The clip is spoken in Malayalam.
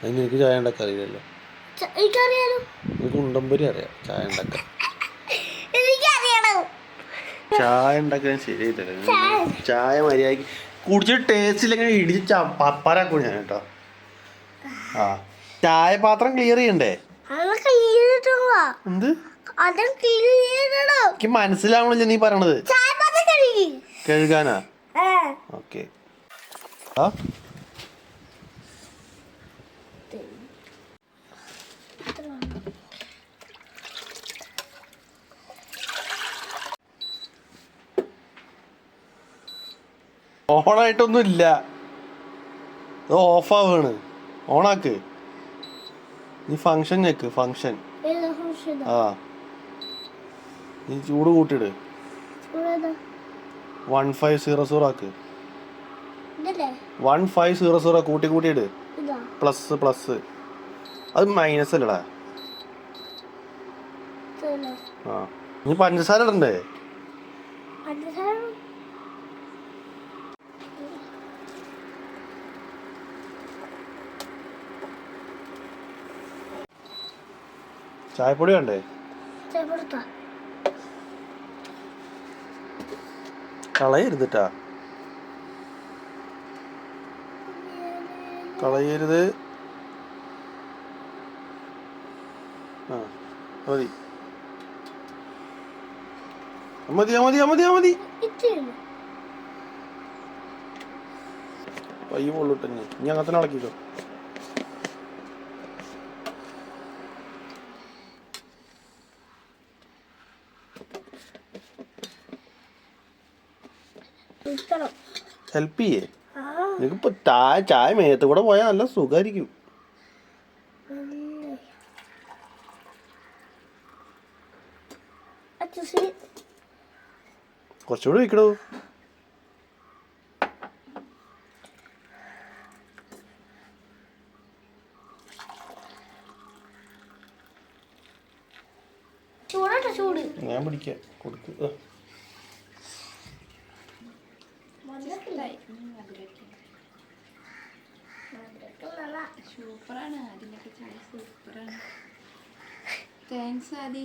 എനിക്ക് ചായ ഉണ്ടാക്കാൻ അറിയില്ലല്ലോ. എനിക്ക് ഉണ്ടമ്പരി അറിയാം, ചായ ഉണ്ടാക്കാൻ. ചായ ഉണ്ടാക്കാൻ ശരിയായിട്ടില്ല. ചായ മര്യാദക്ക് കുടിച്ചിട്ട് ടേസ്റ്റ് ഇല്ലെങ്കിൽ ഇടിച്ച് പപ്പാരാക്കും ഞാൻ കേട്ടോ. ആ ചായ പാത്രം ക്ലിയർ ചെയ്യണ്ടേ? എന്ത് എനിക്ക് മനസ്സിലാവണില്ല നീ പറയണത്. കഴുകാനാ? ഓക്കെ. ആ ഓണായിട്ടൊന്നും ഇല്ല, ഇത് ഓഫാവാണ്. ഓണാക്ക് നീ. ഫങ്ഷൻ ഞെക്ക്, ഫങ്ഷൻ. ആ നീ ചൂട് കൂട്ടിയിട്. 1500 ആക്ക്. 1500 കൂട്ടിയിട്. പ്ലസ് പ്ലസ്, അത് മൈനസ് അല്ലടാ. ആ നീ പഞ്ചസാര ഇടണ്ടേ? ചായപ്പൊടി വേണ്ടേ? കളയരുതിട്ടാ, കളയരുത്. ആ മതി മതി മതി മതി മതി. പയ്യ പൊള്ളിട്ട് ഇനി അങ്ങനത്തെ ഇളക്കിക്കോ. ഹെൽപ്പ് ചെയ്യേ? നിനക്കിപ്പോ ചായ മേത്ത് കൂടെ പോയാൽ നല്ല സുഖമായിരിക്കും. കുറച്ചുകൂടെ വയ്ക്കണോ? ഞാൻ പിടിക്കാം, കൊടുക്കുക. സൂപ്പറാണ്, അതിനൊക്കെ ചായ സൂപ്പറാണ്. താങ്ക്സ് ആദി.